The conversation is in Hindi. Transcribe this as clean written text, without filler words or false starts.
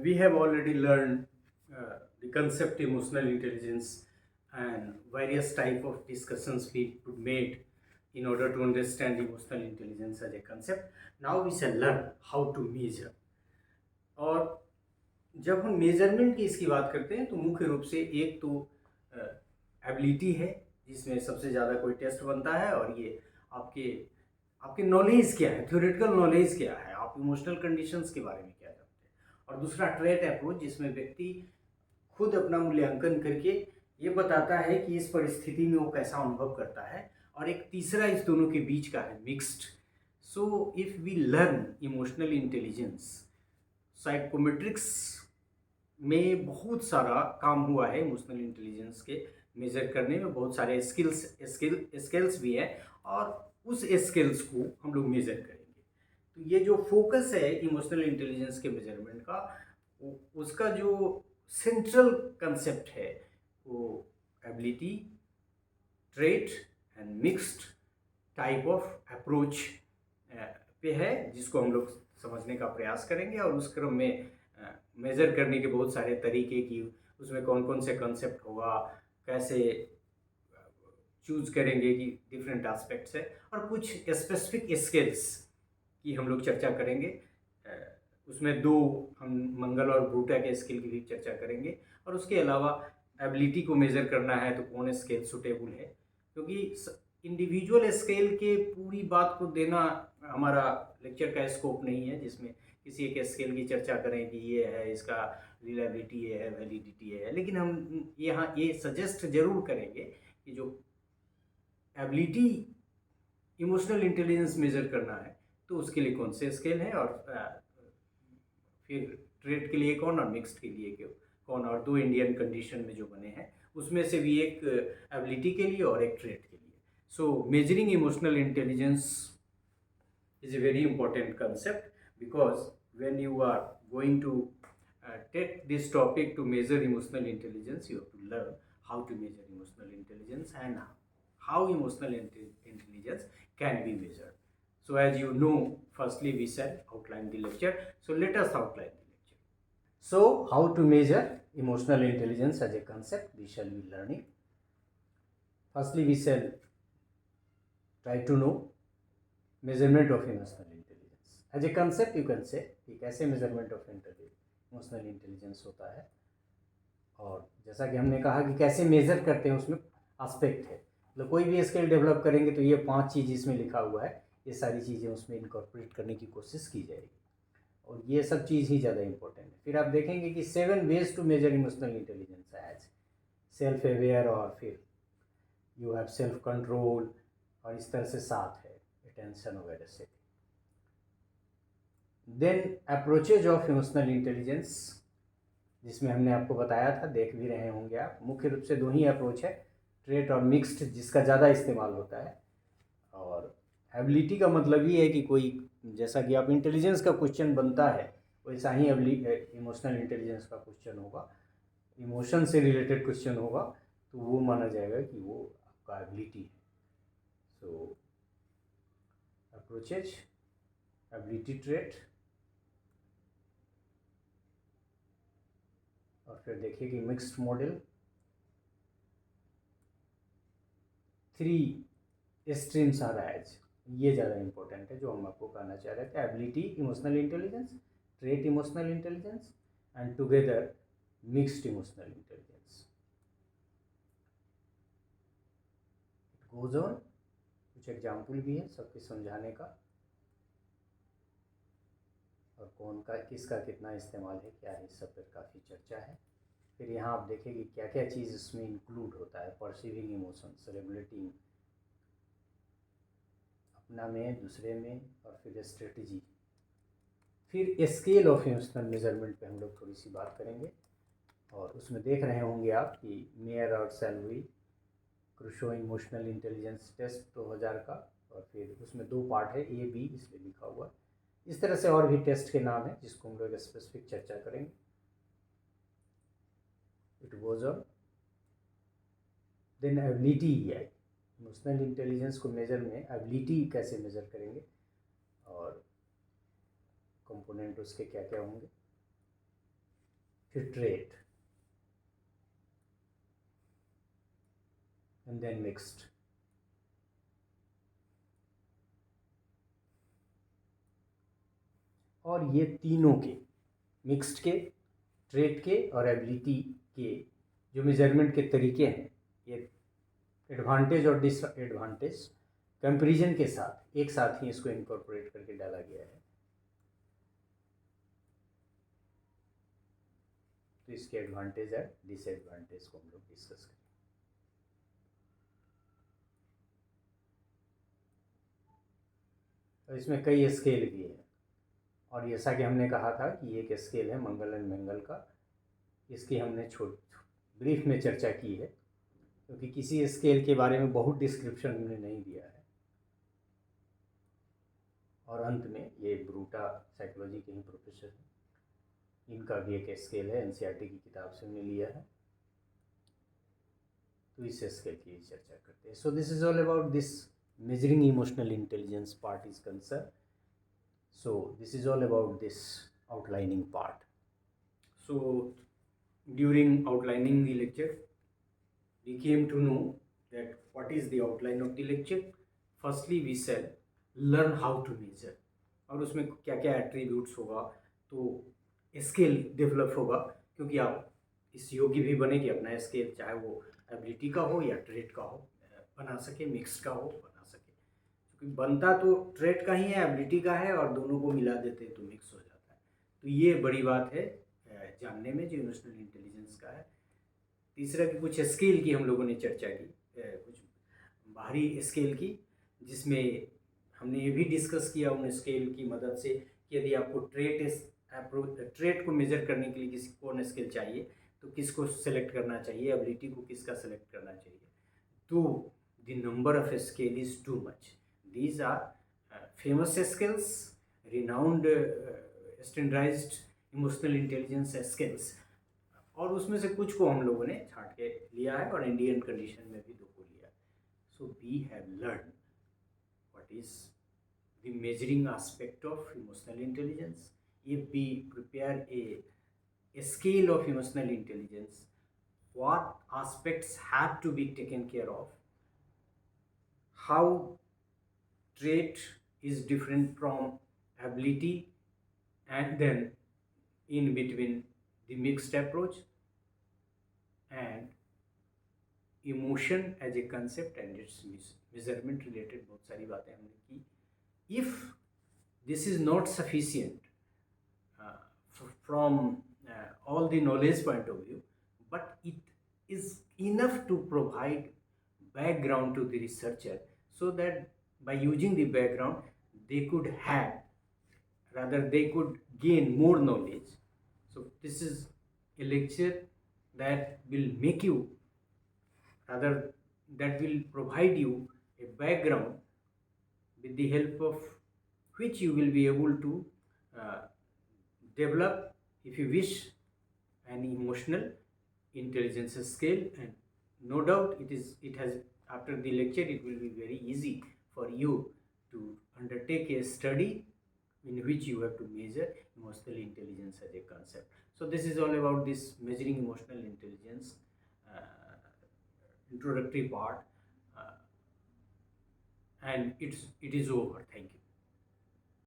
we have already learned the concept emotional intelligence and various type of discussions we could made in order to understand emotional intelligence as a concept. Now we shall learn how to measure. और जब हम मेजरमेंट की इसकी बात करते हैं तो मुख्य रूप से एक तो एबिलिटी है जिसमें सबसे ज़्यादा कोई टेस्ट बनता है, और ये आपके आपके नॉलेज क्या है, थ्योरेटिकल नॉलेज क्या है, आप इमोशनल कंडीशंस के बारे में क्या जानते हैं। और दूसरा ट्रेट अप्रोच, जिसमें व्यक्ति खुद अपना मूल्यांकन करके ये बताता है कि इस परिस्थिति में वो कैसा अनुभव करता है। और एक तीसरा इस दोनों के बीच का है mixed. So if we learn emotional intelligence, psychometrics में बहुत सारा काम हुआ है इमोशनल इंटेलिजेंस के मेजर करने में, बहुत सारे स्किल्स भी है, और उस स्किल्स को हम लोग मेजर करेंगे। तो ये जो फोकस है इमोशनल इंटेलिजेंस के मेजरमेंट का, उसका जो सेंट्रल कंसेप्ट है वो ability, trait and mixed type of approach पे है, जिसको हम लोग समझने का प्रयास करेंगे। और उस क्रम में मेज़र करने के बहुत सारे तरीके की, उसमें कौन कौन से कंसेप्ट होगा, कैसे चूज करेंगे कि डिफरेंट एस्पेक्ट्स है, और कुछ स्पेसिफिक स्किल्स की हम लोग चर्चा करेंगे। उसमें दो हम मंगल और ब्रूटा के स्किल की भी चर्चा करेंगे, और उसके अलावा एबिलिटी को मेज़र करना है तो कौन स्केल सुटेबल है, क्योंकि इंडिविजुअल स्केल के पूरी बात को देना हमारा लेक्चर का स्कोप नहीं है, जिसमें किसी एक स्केल की चर्चा करें कि ये है, इसका रिलायबिलिटी ये है, वैलिडिटी है। लेकिन हम यहाँ ये सजेस्ट जरूर करेंगे कि जो एबिलिटी इमोशनल इंटेलिजेंस मेजर करना है तो उसके लिए कौन से स्केल है, और फिर ट्रेड के लिए कौन और मिक्स्ड के लिए कौन, और दो इंडियन कंडीशन में जो बने हैं उसमें से भी एक एबिलिटी के लिए और एक ट्रेड के लिए। So measuring emotional intelligence is a very important concept, because when you are going to take this topic to measure emotional intelligence, you have to learn how to measure emotional intelligence and how emotional intelligence can be measured. So as you know, firstly we shall outline the lecture. So let us outline the lecture. So how to measure emotional intelligence as a concept we shall be learning. Firstly we shall try to know measurement of emotional intelligence as a concept. You can say कि कैसे मेजरमेंट ऑफ इमोशनल इंटेलिजेंस होता है, और जैसा कि हमने कहा कि कैसे मेजर करते हैं उसमें एस्पेक्ट है। मतलब कोई भी स्किल डेवलप करेंगे तो ये 5 चीज़ इसमें लिखा हुआ है, ये सारी चीज़ें उसमें इनकॉर्पोरेट करने की कोशिश की जाएगी, और ये सब चीज़ ही ज़्यादा इंपॉर्टेंट है। फिर आप देखेंगे कि 7 ways to measure emotional intelligence as self aware, और फिर यू हैव सेल्फ कंट्रोल, और इस तरह से 7 है, टेंशन वगैरह से। Then approaches of emotional intelligence, जिसमें हमने आपको बताया था, देख भी रहे होंगे आप, मुख्य रूप से 2 ही अप्रोच है, ट्रेट और मिक्स्ड, जिसका ज़्यादा इस्तेमाल होता है। और एबिलिटी का मतलब ये है कि कोई, जैसा कि आप इंटेलिजेंस का क्वेश्चन बनता है वैसा ही इमोशनल इंटेलिजेंस का क्वेश्चन होगा, इमोशन से रिलेटेड क्वेश्चन होगा, तो वो माना जाएगा कि वो आपका एबिलिटी है। सो approaches, ability trait, और फिर देखिए कि mixed model, 3 streams are as, ये ज़्यादा इंपॉर्टेंट है जो हम आपको कहना चाह रहे थे। Ability emotional intelligence, trait emotional intelligence, and together mixed emotional intelligence. It goes on, कुछ एग्जाम्पल भी है सबके समझाने का, और कौन का किसका कितना इस्तेमाल है, क्या है, इस सब पर काफ़ी चर्चा है। फिर यहाँ आप देखेंगे क्या क्या चीज़ इसमें इंक्लूड होता है, परसीविंग इमोशंस, रेगुलेटिंग, अपना में, दूसरे में, और फिर स्ट्रेटजी। फिर स्केल ऑफ इमोशनल मेजरमेंट पे हम लोग थोड़ी सी बात करेंगे, और उसमें देख रहे होंगे आप कि मेयर और सैलरी क्रुशो इमोशनल इंटेलिजेंस टेस्ट 2000 का, और फिर उसमें 2 पार्ट है, ए बी इसलिए लिखा हुआ। इस तरह से और भी टेस्ट के नाम है जिसको हम लोग स्पेसिफिक चर्चा करेंगे। It goes on. Then ability है, इमोशनल इंटेलिजेंस को मेजर में एबिलिटी कैसे मेजर करेंगे, और कंपोनेंट उसके क्या क्या होंगे। फिर trait, and then mixed. और ये तीनों के, मिक्स्ड के, ट्रेट के और एबिलिटी के जो मेजरमेंट के तरीके हैं, ये एडवांटेज और डिसएडवांटेज कंपैरिजन के साथ एक साथ ही इसको इनकॉर्पोरेट करके डाला गया है। तो इसके एडवांटेज और डिसएडवांटेज को हम लोग डिस्कस करें। तो इसमें कई स्केल भी हैं, और जैसा कि हमने कहा था कि एक स्केल है मंगल एंड मेंगल का, इसकी हमने ब्रीफ में चर्चा की है, क्योंकि किसी स्केल के बारे में बहुत डिस्क्रिप्शन हमने नहीं दिया है। और अंत में ये ब्रूटा साइकोलॉजी के ही प्रोफेसर हैं, इनका भी एक स्केल है, एनसीईआरटी की किताब से हमने लिया है, तो इस स्केल की चर्चा करते हैं। So this is all about this measuring emotional intelligence part is concerned. So this is all about this outlining part. So during outlining the lecture, we came to know that what is the outline of the lecture. Firstly we said learn how to measure, और उसमें क्या क्या एट्रीब्यूट्स होगा, तो स्केल डेवलप होगा, क्योंकि आप इस योग्य भी बने कि अपना स्केल चाहे वो एबिलिटी का हो या ट्रेट का हो बना सके, मिक्स्ड का हो बना सके, क्योंकि बनता तो ट्रेट का ही है, एबिलिटी का है, और दोनों को मिला देते तो मिक्स हो जाता है। तो ये बड़ी बात है जानने में जो इमोशनल इंटेलिजेंस का है। तीसरा कि कुछ स्केल की हम लोगों ने चर्चा की, कुछ बाहरी स्केल की, जिसमें हमने ये भी डिस्कस किया उन स्केल की मदद से कि यदि आपको ट्रेट को मेजर करने के लिए किसी कौन स्केल चाहिए तो किसको सेलेक्ट करना चाहिए, एबिलिटी को किसका सेलेक्ट करना चाहिए। तो the number of scale is too much. These are famous scales, renowned standardised emotional intelligence skills, और उसमें से कुछ को हम लोगों ने छांट के लिया है, और इंडियन कंडीशन में भी 2 को लिया। So we have learn what is the measuring aspect of emotional intelligence. If we prepare a scale of emotional intelligence, what aspects have to be taken care of, how trait is different from ability, and then in between the mixed approach, and emotion as a concept and its measurement related बहुत सारी बातें हमने की। if this is not sufficient from all the knowledge point of view, but it is enough to provide background to the researcher, so that by using the background they could have, rather they could gain more knowledge. So this is a lecture that will make you, rather that will provide you a background with the help of which you will be able to develop, if you wish, an emotional intelligence scale. And no doubt it has, after the lecture it will be very easy for you to undertake a study in which you have to measure emotional intelligence as a concept. So this is all about this measuring emotional intelligence introductory part, and it is over. Thank you.